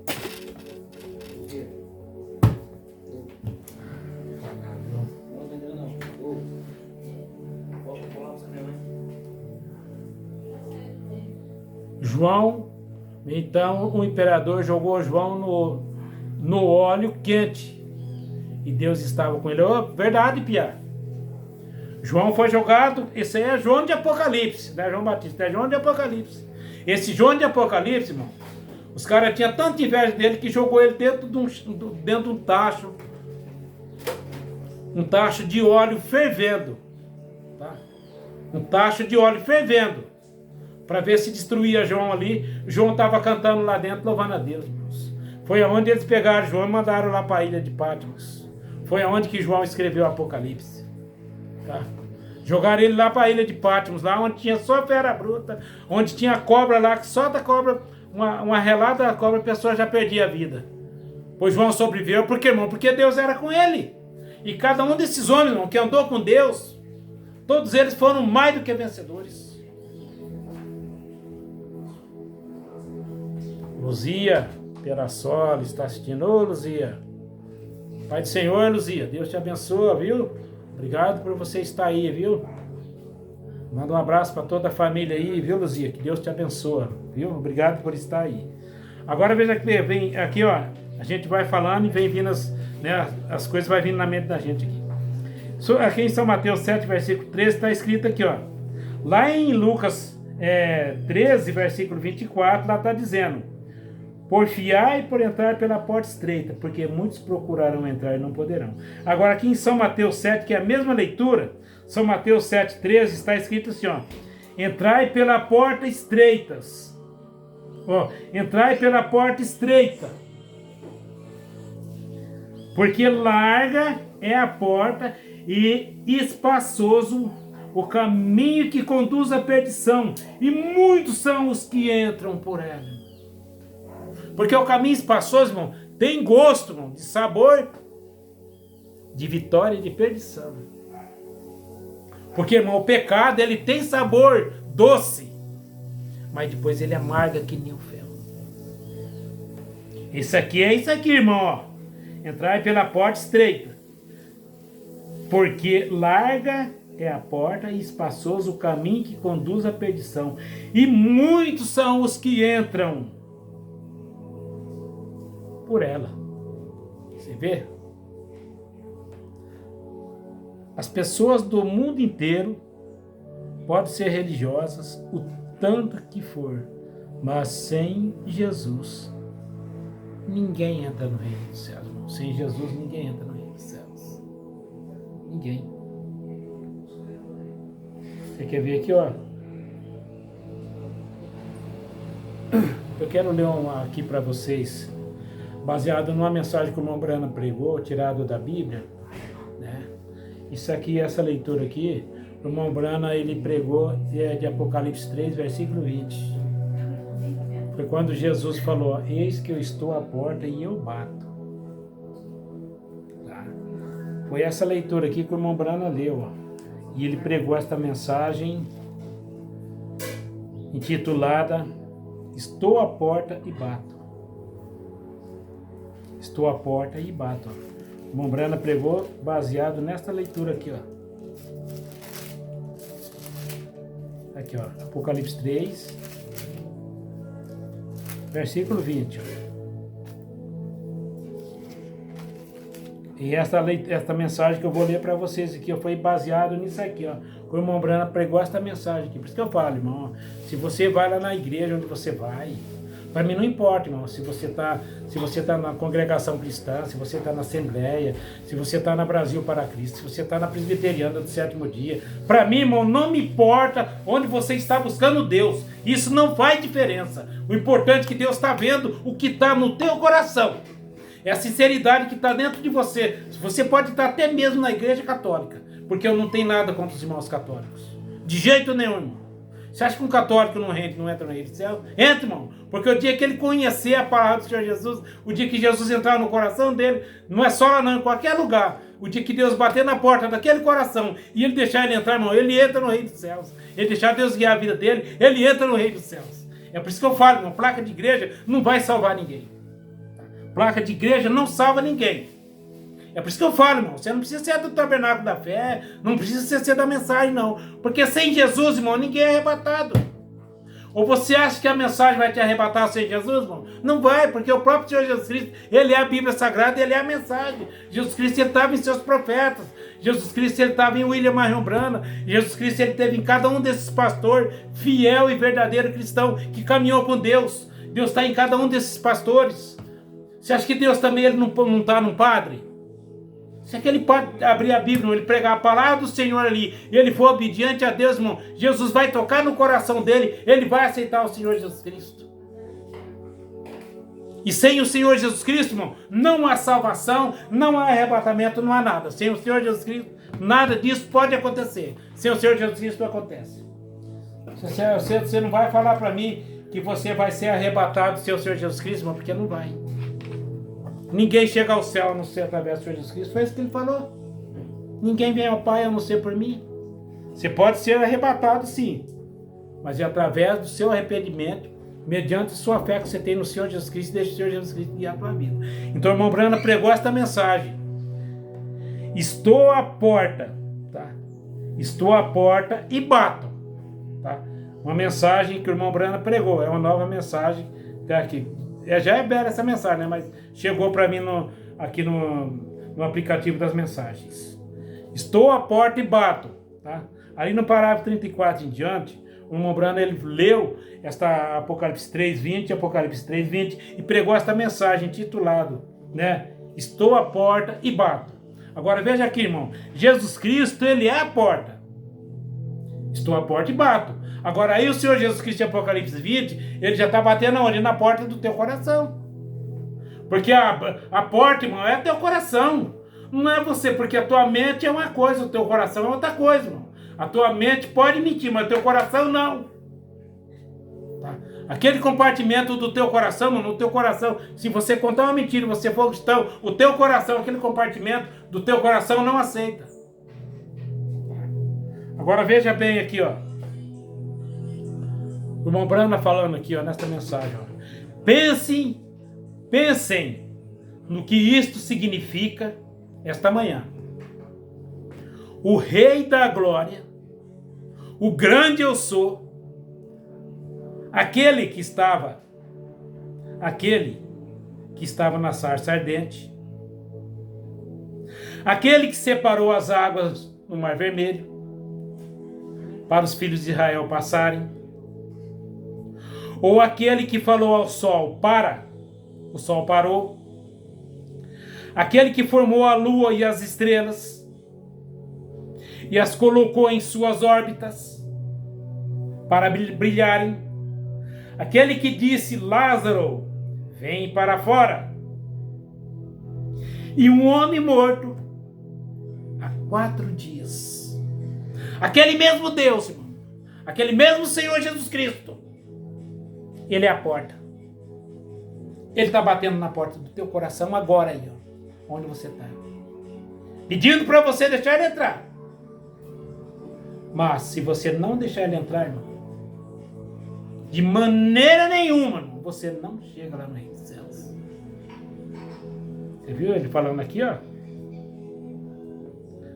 então o imperador jogou João no óleo quente. E Deus estava com ele. Oh, verdade, Pia. João foi jogado. Esse aí é João de Apocalipse. Não é João Batista, é João de Apocalipse. Esse João de Apocalipse, irmão, os caras tinham tanta inveja dele que jogou ele dentro de um tacho. Um tacho de óleo fervendo. Tá? Um tacho de óleo fervendo. Para ver se destruía João ali. João estava cantando lá dentro, louvando a Deus, irmãos. Foi aonde eles pegaram João e mandaram lá para a ilha de Patmos. Foi aonde que João escreveu o Apocalipse. Tá? Jogaram ele lá para a ilha de Patmos, lá onde tinha só fera bruta, onde tinha cobra lá, que só da cobra, uma relada da cobra, a pessoa já perdia a vida. Pois João sobreviveu, por quê, irmão? Porque Deus era com ele. E cada um desses homens, irmão, que andou com Deus, todos eles foram mais do que vencedores. Luzia Perassoli está assistindo. Ô, Luzia. Pai do Senhor, Luzia. Deus te abençoa, viu? Obrigado por você estar aí, viu? Manda um abraço para toda a família aí, viu, Luzia? Que Deus te abençoa, viu? Obrigado por estar aí. Agora veja que vem aqui, ó. A gente vai falando e vem vindo as coisas vai vindo na mente da gente aqui. Aqui em São Mateus 7, versículo 13, está escrito aqui, ó. Lá em Lucas 13, versículo 24, lá está dizendo: porfiai por entrar pela porta estreita, porque muitos procurarão entrar e não poderão. Agora aqui em São Mateus 7, que é a mesma leitura, São Mateus 7, 13, está escrito assim, ó. Entrai pela porta estreitas. Ó, entrai pela porta estreita. Porque larga é a porta e espaçoso o caminho que conduz à perdição. E muitos são os que entram por ela. Porque o caminho espaçoso, irmão, tem gosto, irmão, de sabor, de vitória e de perdição. Porque, irmão, o pecado, ele tem sabor doce, mas depois ele amarga que nem o fel. Isso aqui é isso aqui, irmão, ó. Entrai pela porta estreita. Porque larga é a porta e espaçoso o caminho que conduz à perdição. E muitos são os que entram por ela. Você vê? As pessoas do mundo inteiro podem ser religiosas o tanto que for, mas sem Jesus ninguém entra no reino dos céus, irmão. Sem Jesus ninguém entra no reino dos céus. Ninguém. Você quer ver aqui, ó? Eu quero ler aqui para vocês, baseado numa mensagem que o irmão Brana pregou, tirado da Bíblia, né? Isso aqui, essa leitura aqui, o irmão Brana, ele pregou de Apocalipse 3, versículo 20. Foi quando Jesus falou: eis que eu estou à porta e eu bato. Tá? Foi essa leitura aqui que o irmão Brana leu, ó. E ele pregou esta mensagem intitulada Estou à porta e bato. Estou à porta e bato. O irmão Brana pregou baseado nesta leitura aqui, ó. Aqui, ó, Apocalipse 3, versículo 20. Ó. E esta mensagem que eu vou ler para vocês aqui, ó, foi baseado nisso aqui, ó. O irmão Brana pregou esta mensagem aqui. Por isso que eu falo, irmão, ó, se você vai lá na igreja onde você vai, Para mim não importa, irmão, se você tá na congregação cristã, se você está na Assembleia, se você está na Brasil para Cristo, se você está na Presbiteriana do Sétimo Dia. Para mim, irmão, não me importa onde você está buscando Deus. Isso não faz diferença. O importante é que Deus está vendo o que está no teu coração. É a sinceridade que está dentro de você. Você pode estar até mesmo na Igreja Católica, porque eu não tenho nada contra os irmãos católicos. De jeito nenhum, irmão. Você acha que um católico não entra no reino do céu? Entra, irmão. Porque o dia que ele conhecer a palavra do Senhor Jesus, o dia que Jesus entrar no coração dele, não é só lá não, em qualquer lugar. O dia que Deus bater na porta daquele coração e ele deixar ele entrar, irmão, ele entra no reino dos céus. Ele deixar Deus guiar a vida dele, ele entra no reino dos céus. É por isso que eu falo, irmão, placa de igreja não vai salvar ninguém. Placa de igreja não salva ninguém. É por isso que eu falo, irmão, você não precisa ser do tabernáculo da fé, não precisa ser da mensagem, não. Porque sem Jesus, irmão, ninguém é arrebatado. Ou você acha que a mensagem vai te arrebatar sem Jesus, irmão? Não vai, porque o próprio Senhor Jesus Cristo, Ele é a Bíblia Sagrada, Ele é a mensagem. Jesus Cristo, Ele estava em seus profetas. Jesus Cristo, Ele estava em William Marion Branham. Jesus Cristo, Ele esteve em cada um desses pastores, fiel e verdadeiro cristão, que caminhou com Deus. Deus está em cada um desses pastores. Você acha que Deus também ele não está num padre? Se aquele padre abrir a Bíblia, ele pregar a palavra do Senhor ali, e ele for obediente a Deus, irmão, Jesus vai tocar no coração dele, ele vai aceitar o Senhor Jesus Cristo. E sem o Senhor Jesus Cristo, irmão, não há salvação, não há arrebatamento, não há nada. Sem o Senhor Jesus Cristo, nada disso pode acontecer. Sem o Senhor Jesus Cristo, não acontece. Você não vai falar para mim que você vai ser arrebatado sem o Senhor Jesus Cristo, irmão, porque não vai. Ninguém chega ao céu a não ser através do Senhor Jesus Cristo. Foi isso que ele falou. Ninguém vem ao Pai a não ser por mim. Você pode ser arrebatado, sim. Mas é através do seu arrependimento, mediante a sua fé que você tem no Senhor Jesus Cristo, deixa o Senhor Jesus Cristo guiar a tua vida. Então o irmão Branham pregou esta mensagem. Estou à porta. Tá? Estou à porta e bato. Tá? Uma mensagem que o irmão Branham pregou. É uma nova mensagem. Tá aqui. Já é bela essa mensagem, né? Mas chegou para mim aqui no aplicativo das mensagens. Estou à porta e bato. Tá? Ali no parágrafo 34 em diante, o irmão Branham ele leu esta Apocalipse 3:20, Apocalipse 3:20 e pregou esta mensagem intitulado, né? Estou à porta e bato. Agora veja aqui, irmão. Jesus Cristo, ele é a porta. Estou à porta e bato. Agora aí o Senhor Jesus Cristo em Apocalipse 20, ele já está batendo onde? Na porta do teu coração. Porque a porta, irmão, é teu coração. Não é você, porque a tua mente é uma coisa, o teu coração é outra coisa, irmão. A tua mente pode mentir, mas o teu coração não. Tá? Aquele compartimento do teu coração, no teu coração, se você contar uma mentira e você for cristão, o teu coração, aquele compartimento do teu coração não aceita. Agora veja bem aqui, ó. O irmão Branham falando aqui, ó, nesta mensagem, ó. Pensem no que isto significa esta manhã. O Rei da Glória, o grande eu sou, aquele que estava na sarça ardente, aquele que separou as águas no Mar Vermelho para os filhos de Israel passarem, ou aquele que falou ao sol, para, o sol parou, aquele que formou a lua e as estrelas e as colocou em suas órbitas para brilharem, aquele que disse, Lázaro, vem para fora, e um homem morto há 4 dias, aquele mesmo Deus, irmão, aquele mesmo Senhor Jesus Cristo, ele é a porta. Ele está batendo na porta do teu coração agora aí, ó, onde você está, pedindo para você deixar ele entrar. Mas se você não deixar ele entrar, irmão, de maneira nenhuma, irmão, você não chega lá no reino dos céus. Você viu ele falando aqui, ó?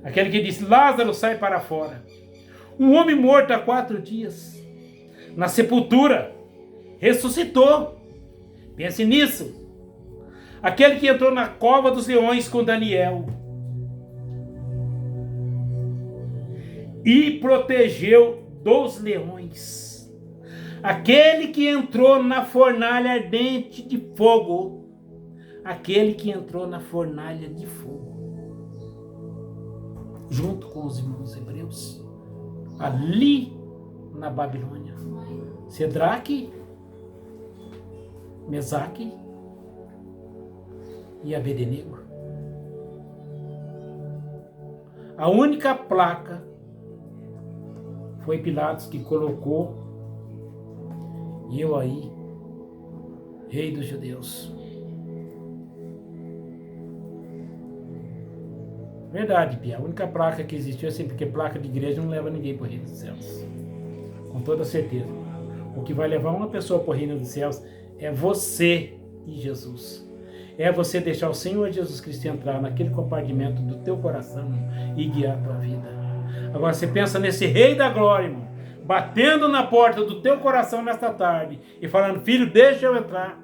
Aquele que disse, Lázaro, sai para fora. Um homem morto há 4 dias, na sepultura, ressuscitou. Pense nisso. Aquele que entrou na cova dos leões com Daniel e protegeu dos leões. Aquele que entrou na fornalha ardente de fogo. Aquele que entrou na fornalha de fogo. Junto com os irmãos hebreus. Ali na Babilônia. Sedraque, Mesaque e Abednego. A única placa foi Pilatos que colocou: e eu aí, rei dos judeus. Verdade, Pia. A única placa que existiu assim, porque placa de igreja não leva ninguém para o reino dos céus. Com toda certeza. O que vai levar uma pessoa para o reino dos céus é você e Jesus. É você deixar o Senhor Jesus Cristo entrar naquele compartimento do teu coração e guiar a tua vida. Agora você pensa nesse Rei da Glória, irmão, batendo na porta do teu coração nesta tarde e falando: filho, deixa eu entrar.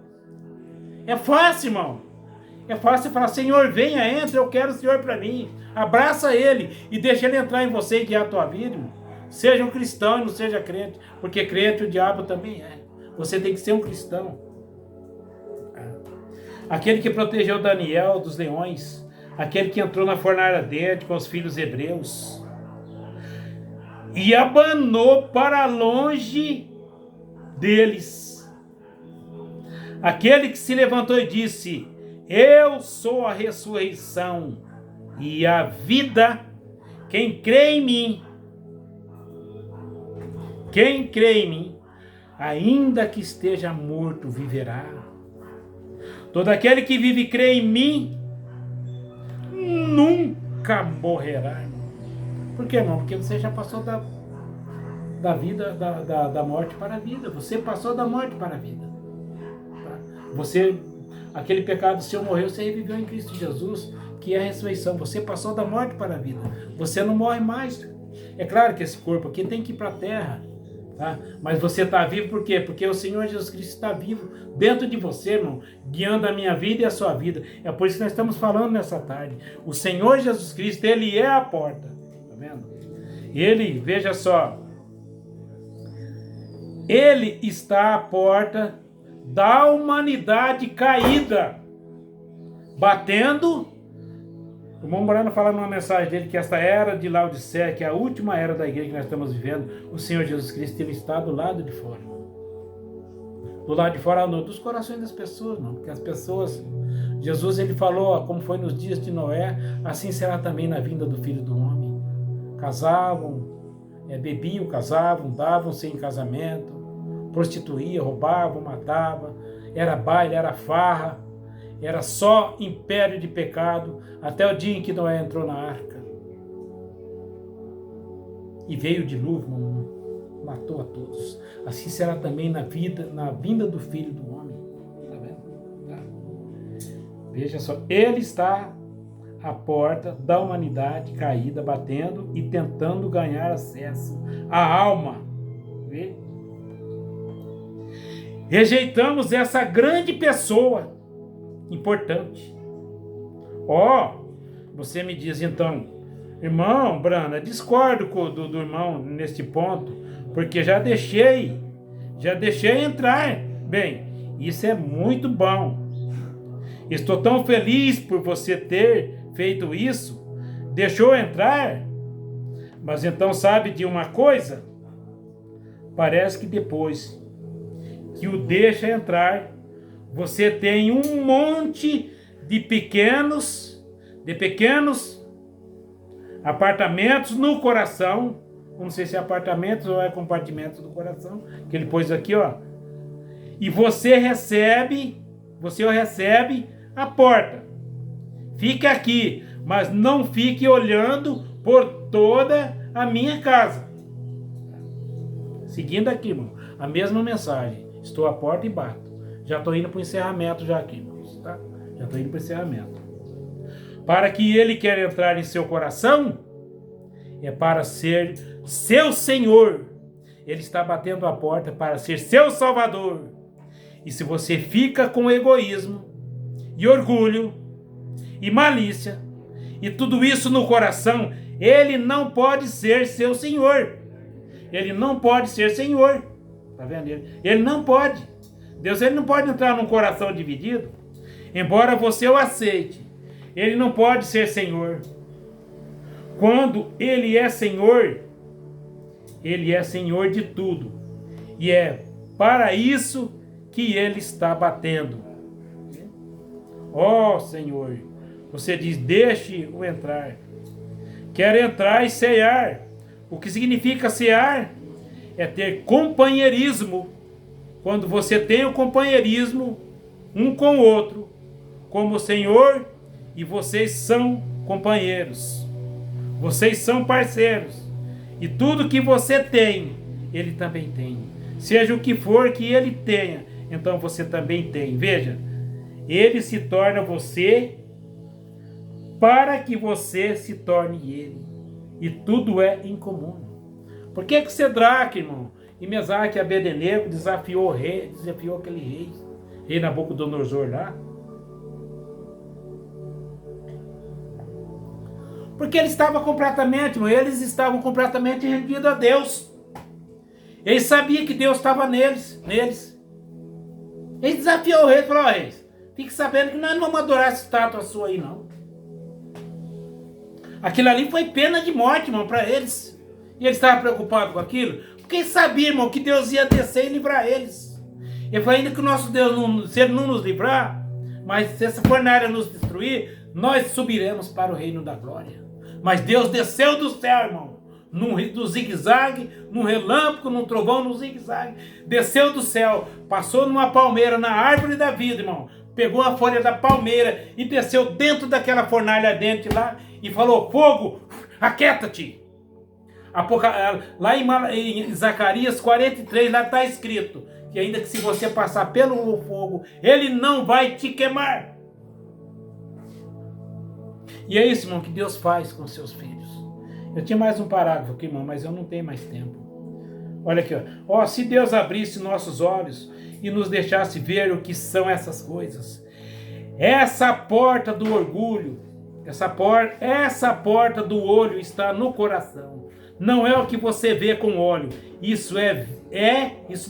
É fácil, irmão. É fácil falar: Senhor, venha, entra, eu quero o Senhor para mim. Abraça Ele e deixa Ele entrar em você e guiar a tua vida, irmão. Seja um cristão e não seja crente, porque crente o diabo também é. Você tem que ser um cristão. Aquele que protegeu Daniel dos leões, aquele que entrou na fornalha ardente com os filhos hebreus e abanou para longe deles. Aquele que se levantou e disse: eu sou a ressurreição e a vida. Quem crê em mim, ainda que esteja morto, viverá. Todo aquele que vive e crê em mim, nunca morrerá. Por quê, irmão? Porque você já passou da vida, da morte para a vida. Você passou da morte para a vida. Você, aquele pecado seu morreu, você reviveu em Cristo Jesus, que é a ressurreição. Você passou da morte para a vida. Você não morre mais. É claro que esse corpo aqui tem que ir para a terra. Tá? Mas você está vivo por quê? Porque o Senhor Jesus Cristo está vivo dentro de você, irmão, guiando a minha vida e a sua vida. É por isso que nós estamos falando nessa tarde. O Senhor Jesus Cristo, Ele é a porta. Tá vendo? Ele, veja só, Ele está à porta da humanidade caída, batendo. O irmão Morano fala numa mensagem dele que esta era de Laodiceia, que é a última era da igreja que nós estamos vivendo, o Senhor Jesus Cristo, Ele está do lado de fora. Do lado de fora, não, dos corações das pessoas, não, porque as pessoas, Jesus, Ele falou, como foi nos dias de Noé, assim será também na vinda do Filho do Homem. Casavam, bebiam, casavam, davam-se em casamento, prostituíam, roubavam, matavam, era baile, era farra, era só império de pecado, até o dia em que Noé entrou na arca. E veio o dilúvio, matou a todos. Assim será também na vinda do Filho do Homem. Tá vendo? Tá. Veja só, Ele está à porta da humanidade caída, batendo e tentando ganhar acesso à alma. Vê? Rejeitamos essa grande pessoa importante. Você me diz então: irmão Brana, discordo do irmão neste ponto, porque já deixei entrar. Bem, isso é muito bom. Estou tão feliz por você ter feito isso, deixou entrar. Mas então sabe de uma coisa? Parece que depois que o deixa entrar, você tem um monte de pequenos apartamentos no coração. Não sei se é apartamentos ou é compartimentos do coração, que ele pôs aqui, ó. E você o recebe à porta. Fique aqui, mas não fique olhando por toda a minha casa. Seguindo aqui, irmão, a mesma mensagem. Estou à porta e bato. Já estou indo para o encerramento já aqui, irmãos, tá? Já estou indo para o encerramento. Para que Ele quer entrar em seu coração, é para ser seu Senhor. Ele está batendo a porta para ser seu Salvador. E se você fica com egoísmo e orgulho e malícia e tudo isso no coração, Ele não pode ser seu Senhor. Ele não pode ser Senhor. Tá vendo? Ele não pode. Deus, ele não pode entrar num coração dividido. Embora você o aceite, ele não pode ser Senhor. Quando ele é Senhor de tudo. E é para isso que ele está batendo. Ó Senhor, você diz, deixe-o entrar. Quero entrar e cear. O que significa cear? É ter companheirismo. Quando você tem o companheirismo um com o outro, como o Senhor, e vocês são companheiros. Vocês são parceiros. E tudo que você tem, ele também tem. Seja o que for que ele tenha, então você também tem. Veja, ele se torna você para que você se torne ele. E tudo é em comum. Por que Cedraque, irmão, e Mesaque e Abednego desafiou o rei, desafiou aquele rei Nabucodonosor lá? Porque eles estavam completamente rendidos a Deus. Eles sabiam que Deus estava neles. Eles desafiou o rei e falou, ó rei, fique sabendo que nós não vamos adorar essa estátua sua aí, não. Aquilo ali foi pena de morte, irmão, para eles. E eles estavam preocupados com aquilo, porque eles sabiam, irmão, que Deus ia descer e livrar eles. Ele falou, ainda que o nosso Deus, se ele não nos livrar, mas se essa fornalha nos destruir, nós subiremos para o reino da glória. Mas Deus desceu do céu, irmão, no zigue-zague, num relâmpago, num trovão, no zigue-zague. Desceu do céu, passou numa palmeira, na árvore da vida, irmão. Pegou a folha da palmeira e desceu dentro daquela fornalha ardente lá e falou, fogo, aquieta-te. Lá em Zacarias 43, lá está escrito que ainda que se você passar pelo fogo, ele não vai te queimar. E é isso, irmão, que Deus faz com seus filhos. Eu tinha mais um parágrafo aqui, irmão, mas eu não tenho mais tempo. Olha aqui, ó. Se Deus abrisse nossos olhos e nos deixasse ver o que são essas coisas. Essa porta do orgulho, essa porta do olho está no coração. Não é o que você vê com o olho. Isso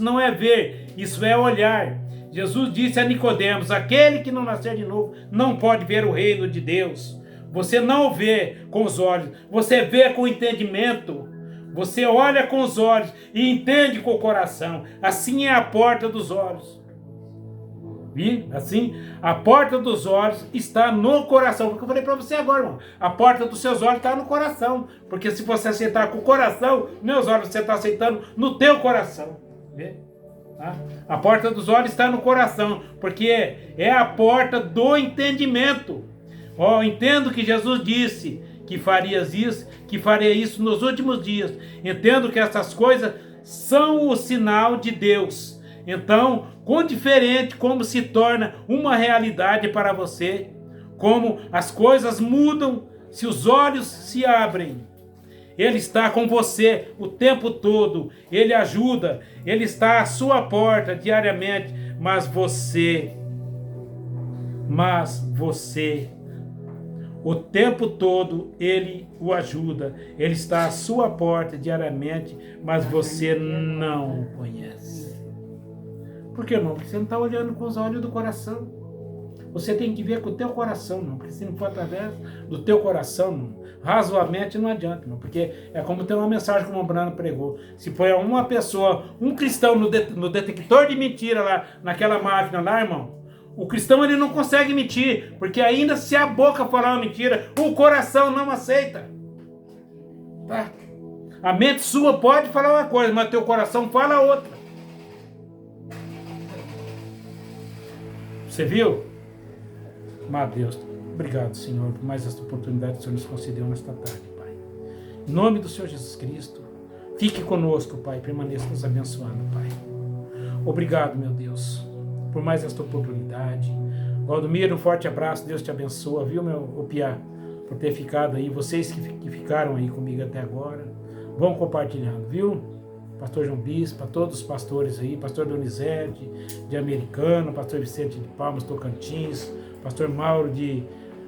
não é ver, isso é olhar. Jesus disse a Nicodemos, aquele que não nascer de novo não pode ver o reino de Deus. Você não vê com os olhos, você vê com o entendimento. Você olha com os olhos e entende com o coração. Assim é a porta dos olhos. E assim, a porta dos olhos está no coração. Porque eu falei para você agora, irmão. A porta dos seus olhos está no coração. Porque se você aceitar com o coração, meus olhos, você está aceitando no teu coração. Vê? Tá? A porta dos olhos está no coração. Porque é a porta do entendimento. Ó, entendo que Jesus disse que faria isso nos últimos dias. Entendo que essas coisas são o sinal de Deus. Então, quão diferente como se torna uma realidade para você, como as coisas mudam se os olhos se abrem. Ele está com você o tempo todo, ele ajuda, ele está à sua porta diariamente, mas você, o tempo todo ele o ajuda, ele está à sua porta diariamente, mas você não o conhece. Por que não? Porque você não está olhando com os olhos do coração. Você tem que ver com o teu coração, não. Porque se não for através do teu coração, não. Razoavelmente não adianta, não. Porque é como tem uma mensagem que o Brano pregou. Se põe uma pessoa, um cristão no detector de mentira lá, naquela máquina lá, irmão, o cristão ele não consegue mentir. Porque ainda se a boca falar uma mentira, o coração não aceita. Tá? A mente sua pode falar uma coisa, mas teu coração fala outra. Você viu? Mas Deus, obrigado, Senhor, por mais esta oportunidade que o Senhor nos concedeu nesta tarde, Pai. Em nome do Senhor Jesus Cristo, fique conosco, Pai, permaneça nos abençoando, Pai. Obrigado, meu Deus, por mais esta oportunidade. Valdomiro, um forte abraço, Deus te abençoa, viu, meu Piá, por ter ficado aí, vocês que ficaram aí comigo até agora, vão compartilhando, viu? Pastor João Bispo, para todos os pastores aí, pastor Donizete, de Americana, pastor Vicente de Palmas, Tocantins, pastor Mauro de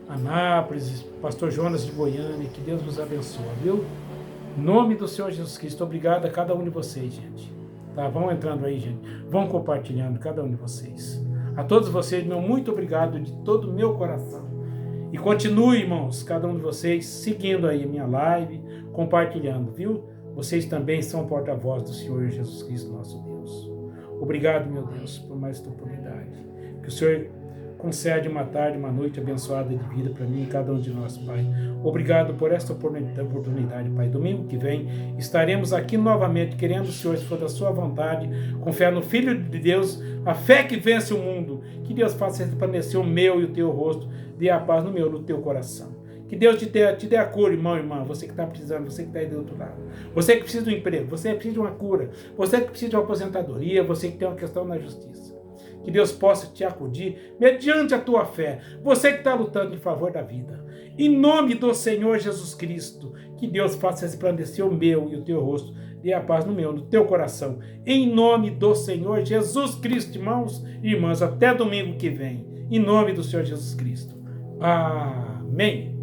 Anápolis, pastor Jonas de Goiânia, que Deus nos abençoe, viu? Em nome do Senhor Jesus Cristo, obrigado a cada um de vocês, gente. Tá? Vão entrando aí, gente. Vão compartilhando, cada um de vocês. A todos vocês, meu muito obrigado de todo o meu coração. E continue, irmãos, cada um de vocês, seguindo aí a minha live, compartilhando, viu? Vocês também são porta-voz do Senhor Jesus Cristo, nosso Deus. Obrigado, meu Deus, por mais esta oportunidade. Que o Senhor concede uma tarde, uma noite abençoada de vida para mim e cada um de nós, Pai. Obrigado por esta oportunidade, Pai. Domingo que vem estaremos aqui novamente, querendo, Senhor, se for da sua vontade, com fé no Filho de Deus, a fé que vence o mundo. Que Deus faça resplandecer o meu e o teu rosto, dê a paz no meu, no teu coração. Que Deus te dê a cura, irmão, irmã, você que está precisando, você que está aí do outro lado. Você que precisa de um emprego, você que precisa de uma cura, você que precisa de uma aposentadoria, você que tem uma questão na justiça. Que Deus possa te acudir mediante a tua fé. Você que está lutando em favor da vida. Em nome do Senhor Jesus Cristo, que Deus faça resplandecer o meu e o teu rosto, dê a paz no meu, no teu coração. Em nome do Senhor Jesus Cristo, irmãos e irmãs, até domingo que vem. Em nome do Senhor Jesus Cristo. Amém.